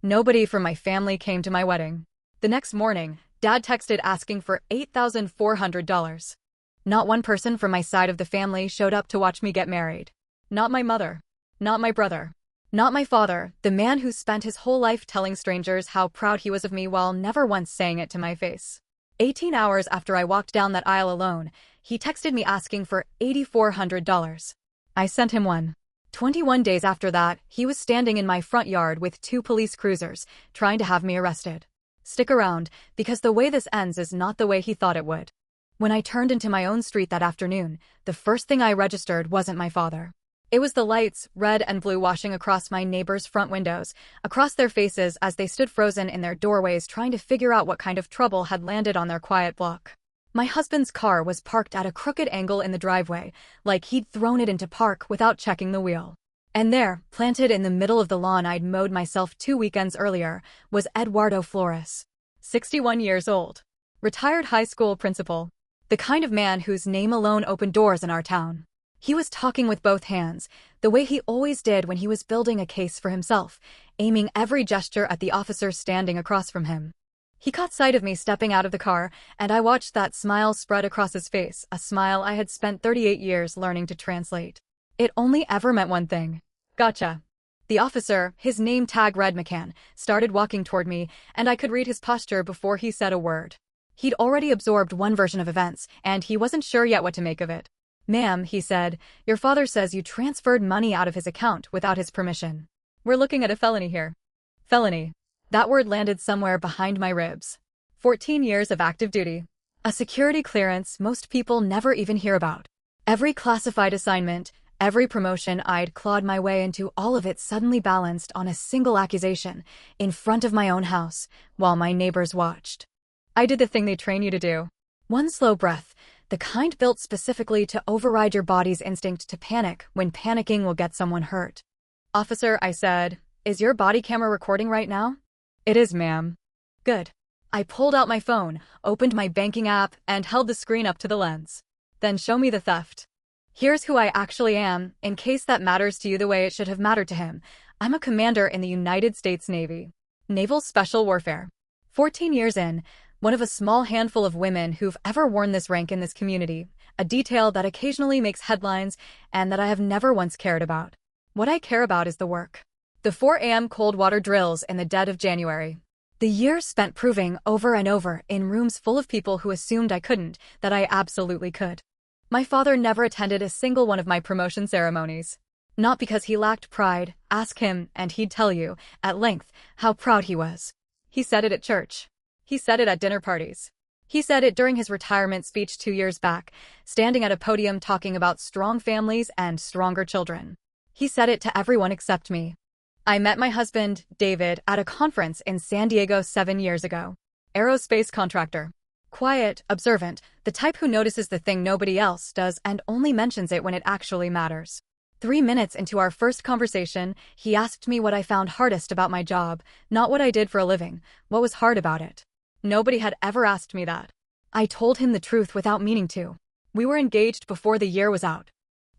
Nobody from my family came to my wedding. The next morning, Dad texted asking for $8,400. Not one person from my side of the family showed up to watch me get married. Not my mother. Not my brother. Not my father, the man who spent his whole life telling strangers how proud he was of me while never once saying it to my face. 18 hours after I walked down that aisle alone, he texted me asking for $8,400. I sent him one. 21 days after that, he was standing in my front yard with 2 police cruisers, trying to have me arrested. Stick around, because the way this ends is not the way he thought it would. When I turned into my own street that afternoon, the first thing I registered wasn't my father. It was the lights, red and blue, washing across my neighbors' front windows, across their faces as they stood frozen in their doorways trying to figure out what kind of trouble had landed on their quiet block. My husband's car was parked at a crooked angle in the driveway, like he'd thrown it into park without checking the wheel. And there, planted in the middle of the lawn I'd mowed myself 2 weekends earlier, was Eduardo Flores. 61 years old. Retired high school principal. The kind of man whose name alone opened doors in our town. He was talking with both hands, the way he always did when he was building a case for himself, aiming every gesture at the officer standing across from him. He caught sight of me stepping out of the car, and I watched that smile spread across his face, a smile I had spent 38 years learning to translate. It only ever meant one thing. Gotcha. The officer, his name tag read McCann, started walking toward me, and I could read his posture before he said a word. He'd already absorbed one version of events, and he wasn't sure yet what to make of it. "Ma'am," he said, "your father says you transferred money out of his account without his permission. We're looking at a felony here." Felony. That word landed somewhere behind my ribs. 14 years of active duty. A security clearance most people never even hear about. Every classified assignment, every promotion I'd clawed my way into, all of it suddenly balanced on a single accusation, in front of my own house, while my neighbors watched. I did the thing they train you to do. One slow breath, the kind built specifically to override your body's instinct to panic when panicking will get someone hurt. "Officer," I said, "is your body camera recording right now?" "It is, ma'am." "Good." I pulled out my phone, opened my banking app, and held the screen up to the lens. "Then show me the theft. Here's who I actually am, in case that matters to you the way it should have mattered to him. I'm a commander in the United States Navy. Naval Special Warfare. 14 years in, one of a small handful of women who've ever worn this rank in this community, a detail that occasionally makes headlines and that I have never once cared about. What I care about is the work. The 4 a.m. cold water drills in the dead of January. The years spent proving over and over in rooms full of people who assumed I couldn't, that I absolutely could. My father never attended a single one of my promotion ceremonies. Not because he lacked pride. Ask him, and he'd tell you, at length, how proud he was. He said it at church. He said it at dinner parties. He said it during his retirement speech 2 years back, standing at a podium talking about strong families and stronger children. He said it to everyone except me. I met my husband, David, at a conference in San Diego 7 years ago. Aerospace contractor. Quiet, observant, the type who notices the thing nobody else does and only mentions it when it actually matters. 3 minutes into our first conversation, he asked me what I found hardest about my job, not what I did for a living, what was hard about it. Nobody had ever asked me that. I told him the truth without meaning to. We were engaged before the year was out.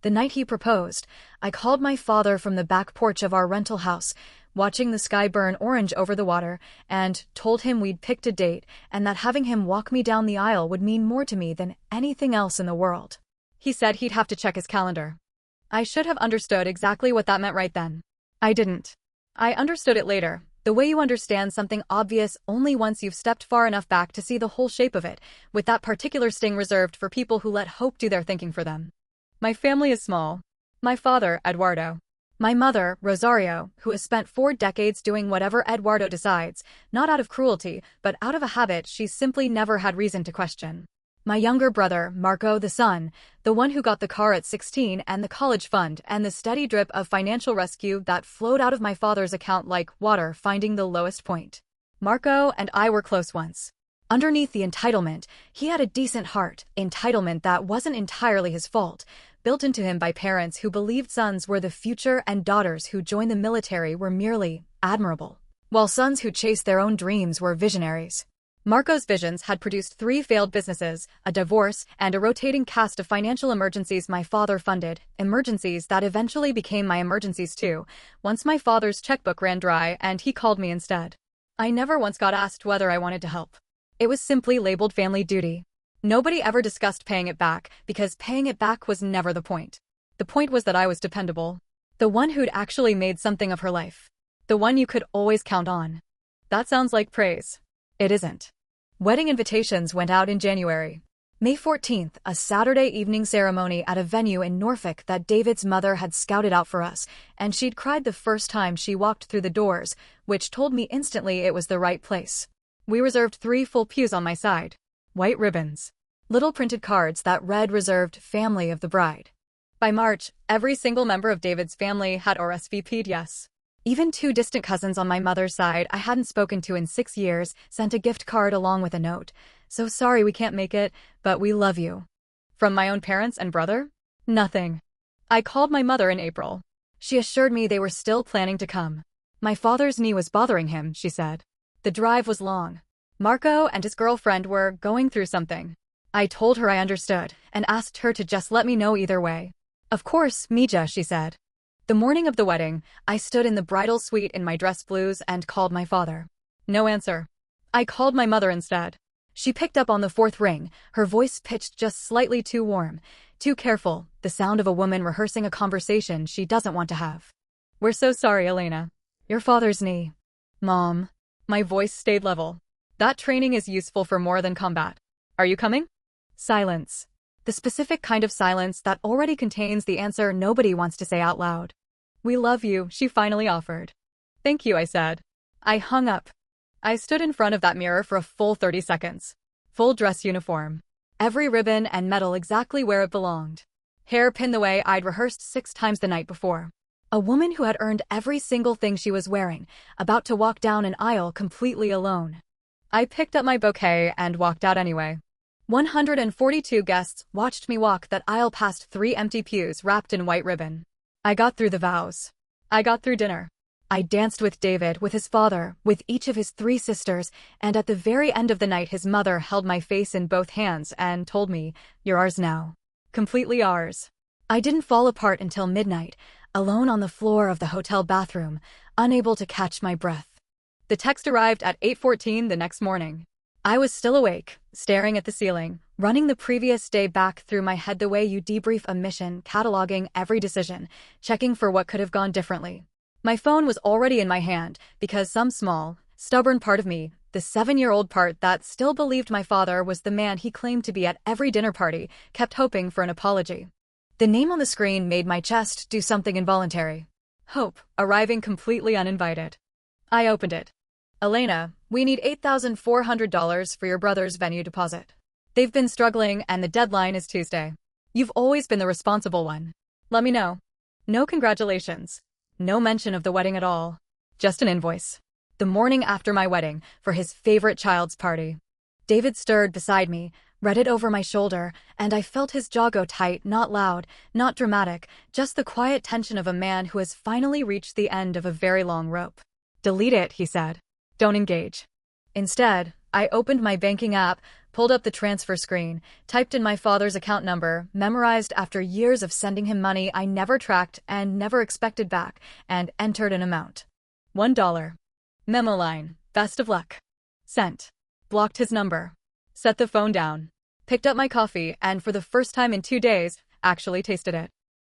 The night he proposed, I called my father from the back porch of our rental house, watching the sky burn orange over the water, and told him we'd picked a date and that having him walk me down the aisle would mean more to me than anything else in the world. He said he'd have to check his calendar. I should have understood exactly what that meant right then. I didn't. I understood it later, the way you understand something obvious only once you've stepped far enough back to see the whole shape of it, with that particular sting reserved for people who let hope do their thinking for them. My family is small. My father, Eduardo. My mother, Rosario, who has spent 4 decades doing whatever Eduardo decides, not out of cruelty, but out of a habit she's simply never had reason to question. My younger brother, Marco, the son, the one who got the car at 16 and the college fund and the steady drip of financial rescue that flowed out of my father's account like water finding the lowest point. Marco and I were close once. Underneath the entitlement, he had a decent heart, entitlement that wasn't entirely his fault, built into him by parents who believed sons were the future and daughters who joined the military were merely admirable, while sons who chased their own dreams were visionaries. Marco's visions had produced 3 failed businesses, a divorce, and a rotating cast of financial emergencies my father funded, emergencies that eventually became my emergencies too, once my father's checkbook ran dry and he called me instead. I never once got asked whether I wanted to help. It was simply labeled family duty. Nobody ever discussed paying it back, because paying it back was never the point. The point was that I was dependable. The one who'd actually made something of her life. The one you could always count on. That sounds like praise. It isn't. Wedding invitations went out in January. May 14th, a Saturday evening ceremony at a venue in Norfolk that David's mother had scouted out for us, and she'd cried the first time she walked through the doors, which told me instantly it was the right place. We reserved 3 full pews on my side. White ribbons. Little printed cards that read reserved family of the bride. By March, every single member of David's family had RSVP'd yes. Even 2 distant cousins on my mother's side I hadn't spoken to in 6 years sent a gift card along with a note. So sorry we can't make it, but we love you. From my own parents and brother? Nothing. I called my mother in April. She assured me they were still planning to come. My father's knee was bothering him, she said. The drive was long. Marco and his girlfriend were going through something. I told her I understood and asked her to just let me know either way. Of course, Mija, she said. The morning of the wedding, I stood in the bridal suite in my dress blues and called my father. No answer. I called my mother instead. She picked up on the 4th ring, her voice pitched just slightly too warm, too careful, the sound of a woman rehearsing a conversation she doesn't want to have. We're so sorry, Elena. Your father's knee. Mom. My voice stayed level. That training is useful for more than combat. Are you coming? Silence. The specific kind of silence that already contains the answer nobody wants to say out loud. We love you, she finally offered. Thank you, I said. I hung up. I stood in front of that mirror for a full 30 seconds. Full dress uniform. Every ribbon and medal exactly where it belonged. Hair pinned the way I'd rehearsed 6 times the night before. A woman who had earned every single thing she was wearing, about to walk down an aisle completely alone. I picked up my bouquet and walked out anyway. 142 guests watched me walk that aisle past 3 empty pews wrapped in white ribbon. I got through the vows. I got through dinner. I danced with David, with his father, with each of his 3 sisters, and at the very end of the night his mother held my face in both hands and told me, "You're ours now. Completely ours." I didn't fall apart until midnight, alone on the floor of the hotel bathroom, unable to catch my breath. The text arrived at 8:14 the next morning. I was still awake, staring at the ceiling, running the previous day back through my head the way you debrief a mission, cataloging every decision, checking for what could have gone differently. My phone was already in my hand, because some small, stubborn part of me, the 7-year-old part that still believed my father was the man he claimed to be at every dinner party, kept hoping for an apology. The name on the screen made my chest do something involuntary. Hope, arriving completely uninvited. I opened it. Elena, we need $8,400 for your brother's venue deposit. They've been struggling and the deadline is Tuesday. You've always been the responsible one. Let me know. No congratulations. No mention of the wedding at all. Just an invoice. The morning after my wedding, for his favorite child's party. David stirred beside me, read it over my shoulder, and I felt his jaw go tight, not loud, not dramatic, just the quiet tension of a man who has finally reached the end of a very long rope. Delete it, he said. Don't engage. Instead, I opened my banking app, pulled up the transfer screen, typed in my father's account number, memorized after years of sending him money I never tracked and never expected back, and entered an amount. $1. Memo line, best of luck. Sent. Blocked his number. Set the phone down. Picked up my coffee and for the first time in 2 days, actually tasted it.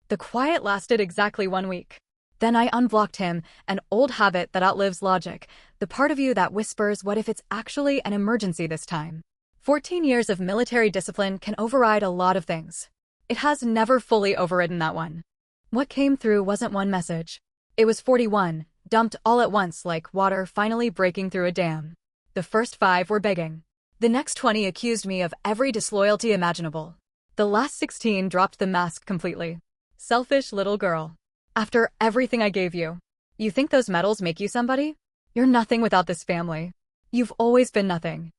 The quiet lasted exactly 1 week. Then I unblocked him, an old habit that outlives logic, the part of you that whispers what if it's actually an emergency this time. 14 years of military discipline can override a lot of things. It has never fully overridden that one. What came through wasn't one message. It was 41, dumped all at once like water finally breaking through a dam. The first 5 were begging. The next 20 accused me of every disloyalty imaginable. The last 16 dropped the mask completely. Selfish little girl. After everything I gave you, you think those medals make you somebody? You're nothing without this family. You've always been nothing.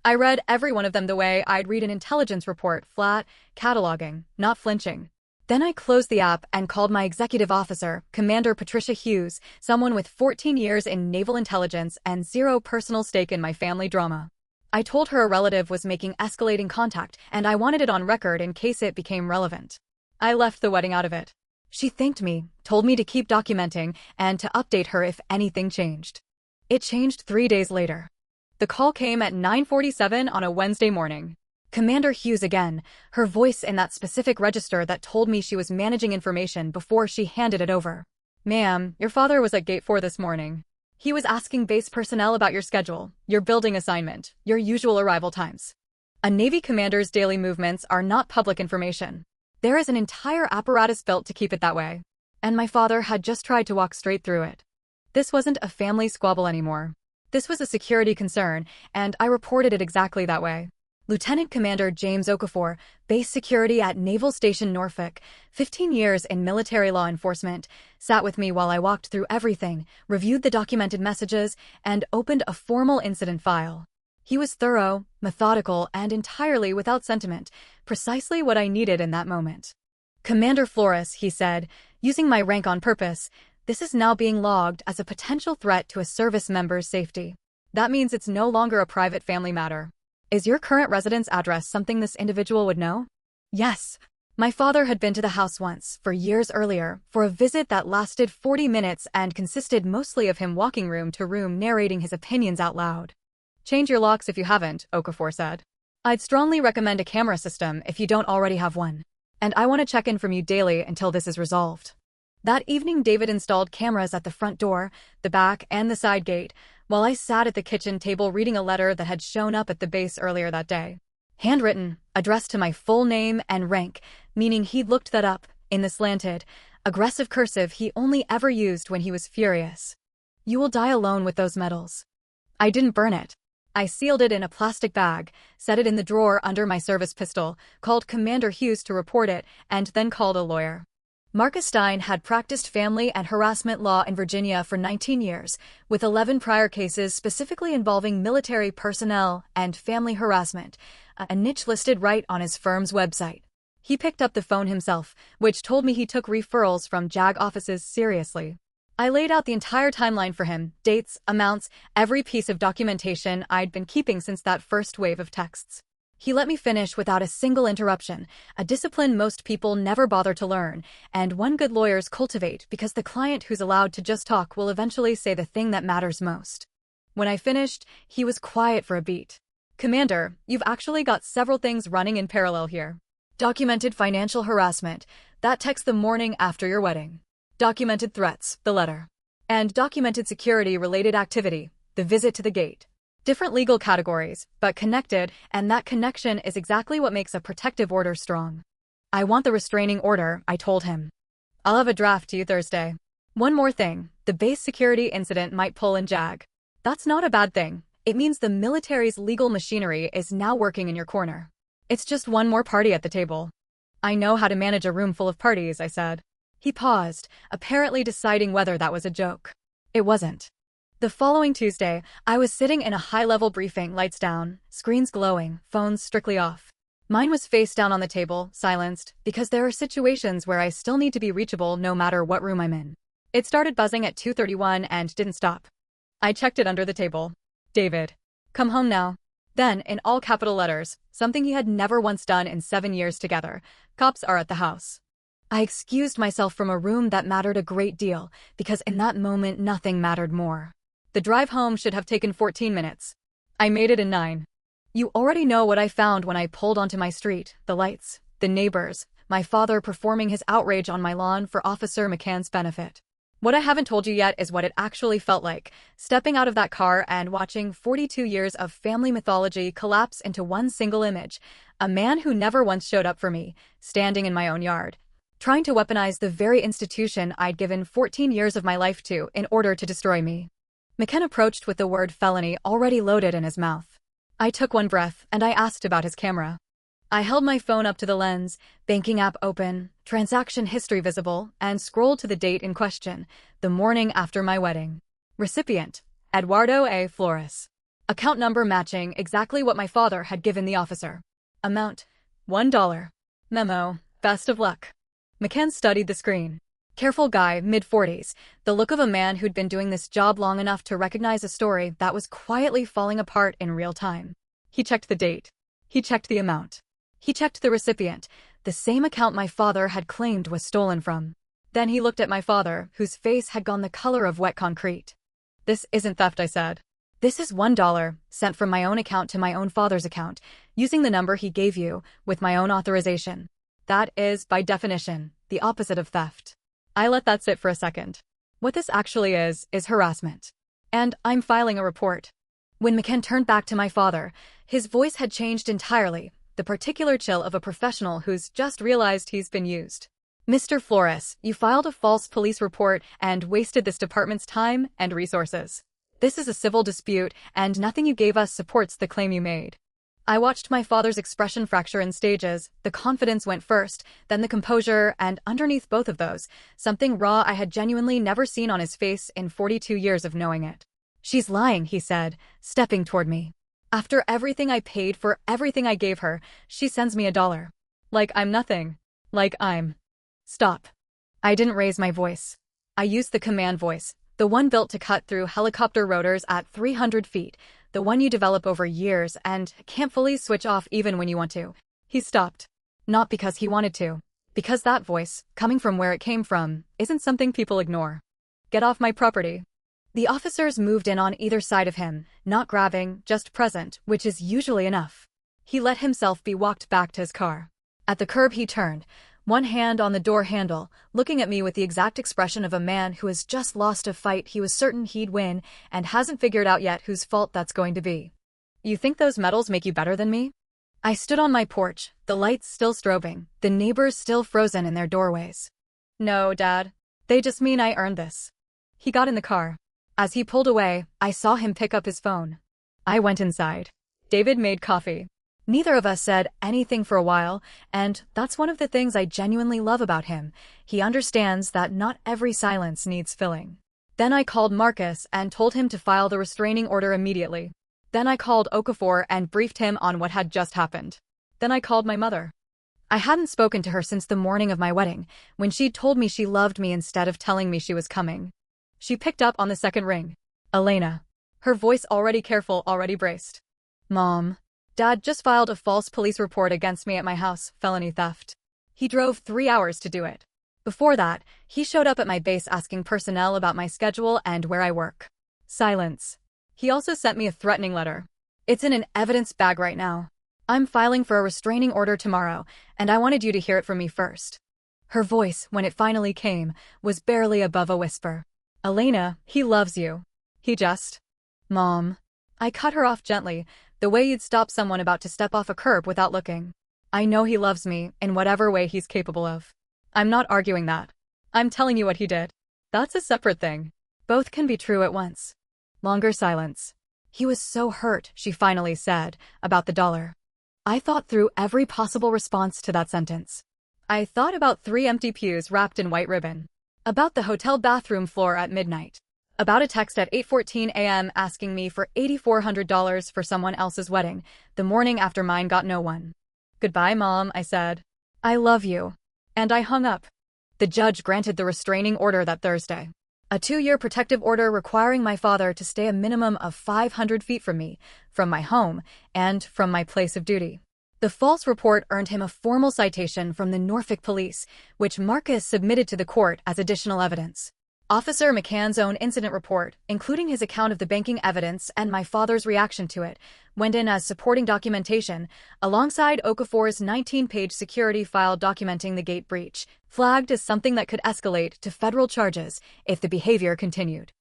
I read every one of them the way I'd read an intelligence report, flat, cataloging, not flinching. Then I closed the app and called my executive officer, Commander Patricia Hughes, someone with 14 years in naval intelligence and 0 personal stake in my family drama. I told her a relative was making escalating contact, and I wanted it on record in case it became relevant. I left the wedding out of it. She thanked me, told me to keep documenting, and to update her if anything changed. It changed 3 days later. The call came at 9:47 on a Wednesday morning. Commander Hughes again, her voice in that specific register that told me she was managing information before she handed it over. "Ma'am, your father was at Gate 4 this morning. He was asking base personnel about your schedule, your building assignment, your usual arrival times." A Navy commander's daily movements are not public information. There is an entire apparatus built to keep it that way. And my father had just tried to walk straight through it. This wasn't a family squabble anymore. This was a security concern, and I reported it exactly that way. Lieutenant Commander James Okafor, Base Security at Naval Station Norfolk, 15 years in military law enforcement, sat with me while I walked through everything, reviewed the documented messages, and opened a formal incident file. He was thorough, methodical, and entirely without sentiment, precisely what I needed in that moment. "Commander Flores," he said, using my rank on purpose, "this is now being logged as a potential threat to a service member's safety. That means it's no longer a private family matter. Is your current residence address something this individual would know?" Yes. My father had been to the house once, for years earlier, for a visit that lasted 40 minutes and consisted mostly of him walking room to room narrating his opinions out loud. "Change your locks if you haven't," Okafor said. "I'd strongly recommend a camera system if you don't already have one. And I want to check in from you daily until this is resolved." That evening, David installed cameras at the front door, the back, and the side gate, while I sat at the kitchen table reading a letter that had shown up at the base earlier that day. Handwritten, addressed to my full name and rank, meaning he'd looked that up, in the slanted, aggressive cursive he only ever used when he was furious. "You will die alone with those medals." I didn't burn it. I sealed it in a plastic bag, set it in the drawer under my service pistol, called Commander Hughes to report it, and then called a lawyer. Marcus Stein had practiced family and harassment law in Virginia for 19 years, with 11 prior cases specifically involving military personnel and family harassment, a niche listed right on his firm's website. He picked up the phone himself, which told me he took referrals from JAG offices seriously. I laid out the entire timeline for him, dates, amounts, every piece of documentation I'd been keeping since that first wave of texts. He let me finish without a single interruption, a discipline most people never bother to learn, and one good lawyers cultivate because the client who's allowed to just talk will eventually say the thing that matters most. When I finished, he was quiet for a beat. "Commander, you've actually got several things running in parallel here. Documented financial harassment, that text the morning after your wedding. Documented threats, the letter. And documented security-related activity, the visit to the gate. Different legal categories, but connected, and that connection is exactly what makes a protective order strong. I want the restraining order," I told him. "I'll have a draft to you Thursday. One more thing, the base security incident might pull in JAG. That's not a bad thing. It means the military's legal machinery is now working in your corner. It's just one more party at the table." "I know how to manage a room full of parties," I said. He paused, apparently deciding whether that was a joke. It wasn't. The following Tuesday, I was sitting in a high-level briefing, lights down, screens glowing, phones strictly off. Mine was face down on the table, silenced, because there are situations where I still need to be reachable no matter what room I'm in. It started buzzing at 2:31 and didn't stop. I checked it under the table. "David. Come home now." Then, in all capital letters, something he had never once done in 7 years together, "Cops are at the house." I excused myself from a room that mattered a great deal, because in that moment nothing mattered more. The drive home should have taken 14 minutes. I made it in 9. You already know what I found when I pulled onto my street, the lights, the neighbors, my father performing his outrage on my lawn for Officer McCann's benefit. What I haven't told you yet is what it actually felt like, stepping out of that car and watching 42 years of family mythology collapse into one single image, a man who never once showed up for me, standing in my own yard, trying to weaponize the very institution I'd given 14 years of my life to in order to destroy me. McCann approached with the word felony already loaded in his mouth. I took one breath, and I asked about his camera. I held my phone up to the lens, banking app open, transaction history visible, and scrolled to the date in question, the morning after my wedding. Recipient, Eduardo A. Flores. Account number matching exactly what my father had given the officer. Amount, $1. Memo, best of luck. McCann studied the screen. Careful guy, mid-40s, the look of a man who'd been doing this job long enough to recognize a story that was quietly falling apart in real time. He checked the date. He checked the amount. He checked the recipient, the same account my father had claimed was stolen from. Then he looked at my father, whose face had gone the color of wet concrete. "This isn't theft," I said. "This is $1, sent from my own account to my own father's account, using the number he gave you, with my own authorization. That is, by definition, the opposite of theft." I let that sit for a second. What this actually is harassment. And I'm filing a report. When McKen turned back to my father, his voice had changed entirely, the particular chill of a professional who's just realized he's been used. "Mr. Flores, you filed a false police report and wasted this department's time and resources. This is a civil dispute, and nothing you gave us supports the claim you made." I watched my father's expression fracture in stages. The confidence went first, then the composure, and underneath both of those, something raw I had genuinely never seen on his face in 42 years of knowing it. "She's lying," he said, stepping toward me. "After everything I paid for everything I gave her, she sends me $1. Like I'm nothing. Like I'm..." "Stop." I didn't raise my voice. I used the command voice, the one built to cut through helicopter rotors at 300 feet, the one you develop over years and can't fully switch off even when you want to. He stopped. Not because he wanted to. Because that voice, coming from where it came from, isn't something people ignore. "Get off my property." The officers moved in on either side of him, not grabbing, just present, which is usually enough. He let himself be walked back to his car. At the curb he turned, one hand on the door handle, looking at me with the exact expression of a man who has just lost a fight he was certain he'd win and hasn't figured out yet whose fault that's going to be. "You think those medals make you better than me?" I stood on my porch, the lights still strobing, the neighbors still frozen in their doorways. "No, Dad. They just mean I earned this." He got in the car. As he pulled away, I saw him pick up his phone. I went inside. David made coffee. Neither of us said anything for a while, and that's one of the things I genuinely love about him. He understands that not every silence needs filling. Then I called Marcus and told him to file the restraining order immediately. Then I called Okafor and briefed him on what had just happened. Then I called my mother. I hadn't spoken to her since the morning of my wedding, when she'd told me she loved me instead of telling me she was coming. She picked up on the second ring. "Elena." Her voice already careful, already braced. "Mom. Dad just filed a false police report against me at my house, felony theft. He drove 3 hours to do it. Before that, he showed up at my base asking personnel about my schedule and where I work." Silence. "He also sent me a threatening letter. It's in an evidence bag right now. I'm filing for a restraining order tomorrow, and I wanted you to hear it from me first." Her voice, when it finally came, was barely above a whisper. "Elena, he loves you. He just..." "Mom." I cut her off gently, the way you'd stop someone about to step off a curb without looking. "I know he loves me, in whatever way he's capable of. I'm not arguing that. I'm telling you what he did. That's a separate thing. Both can be true at once." Longer silence. "He was so hurt," she finally said, "about the $1. I thought through every possible response to that sentence. I thought about 3 empty pews wrapped in white ribbon. About the hotel bathroom floor at midnight. About a text at 8:14 a.m. asking me for $8,400 for someone else's wedding, the morning after mine got no one. "Goodbye, Mom," I said. "I love you." And I hung up. The judge granted the restraining order that Thursday. A 2-year protective order requiring my father to stay a minimum of 500 feet from me, from my home, and from my place of duty. The false report earned him a formal citation from the Norfolk Police, which Marcus submitted to the court as additional evidence. Officer McCann's own incident report, including his account of the banking evidence and my father's reaction to it, went in as supporting documentation, alongside Okafor's 19-page security file documenting the gate breach, flagged as something that could escalate to federal charges if the behavior continued.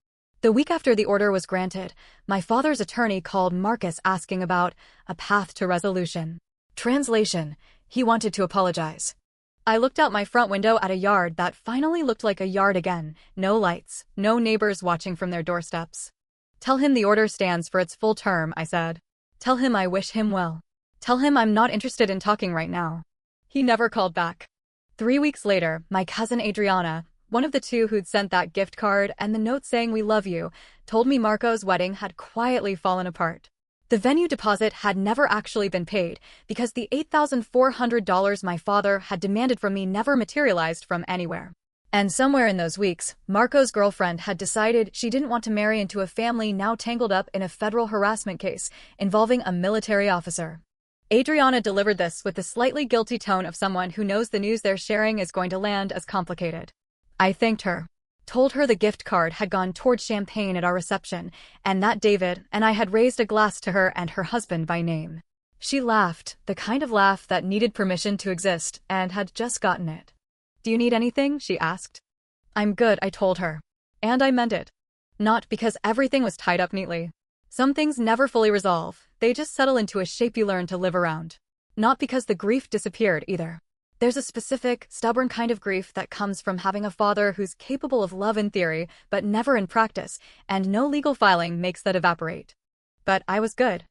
The week after the order was granted, my father's attorney called Marcus asking about a path to resolution. Translation: he wanted to apologize. I looked out my front window at a yard that finally looked like a yard again. No lights, no neighbors watching from their doorsteps. "Tell him the order stands for its full term," I said. "Tell him I wish him well. Tell him I'm not interested in talking right now." He never called back. 3 weeks later, my cousin Adriana, one of the two who'd sent that gift card and the note saying "we love you," told me Marco's wedding had quietly fallen apart. The venue deposit had never actually been paid because the $8,400 my father had demanded from me never materialized from anywhere. And somewhere in those weeks, Marco's girlfriend had decided she didn't want to marry into a family now tangled up in a federal harassment case involving a military officer. Adriana delivered this with the slightly guilty tone of someone who knows the news they're sharing is going to land as complicated. I thanked her, told her the gift card had gone towards champagne at our reception, and that David and I had raised a glass to her and her husband by name. She laughed, the kind of laugh that needed permission to exist, and had just gotten it. "Do you need anything?" she asked. "I'm good," I told her. And I meant it. Not because everything was tied up neatly. Some things never fully resolve, they just settle into a shape you learn to live around. Not because the grief disappeared, either. There's a specific, stubborn kind of grief that comes from having a father who's capable of love in theory, but never in practice, and no legal filing makes that evaporate. But I was good.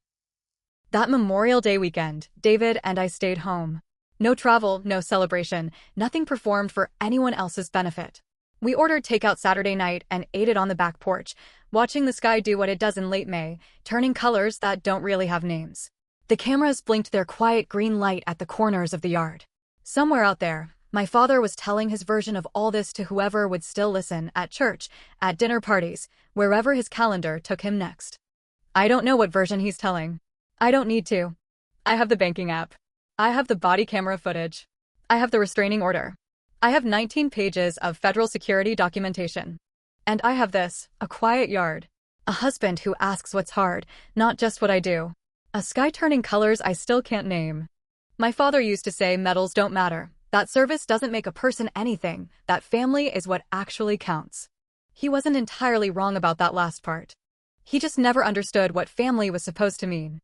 That Memorial Day weekend, David and I stayed home. No travel, no celebration, nothing performed for anyone else's benefit. We ordered takeout Saturday night and ate it on the back porch, watching the sky do what it does in late May, turning colors that don't really have names. The cameras blinked their quiet green light at the corners of the yard. Somewhere out there, my father was telling his version of all this to whoever would still listen, at church, at dinner parties, wherever his calendar took him next. I don't know what version he's telling. I don't need to. I have the banking app. I have the body camera footage. I have the restraining order. I have 19 pages of federal security documentation. And I have this, a quiet yard. A husband who asks what's hard, not just what I do. A sky turning colors I still can't name. My father used to say medals don't matter, that service doesn't make a person anything, that family is what actually counts. He wasn't entirely wrong about that last part. He just never understood what family was supposed to mean.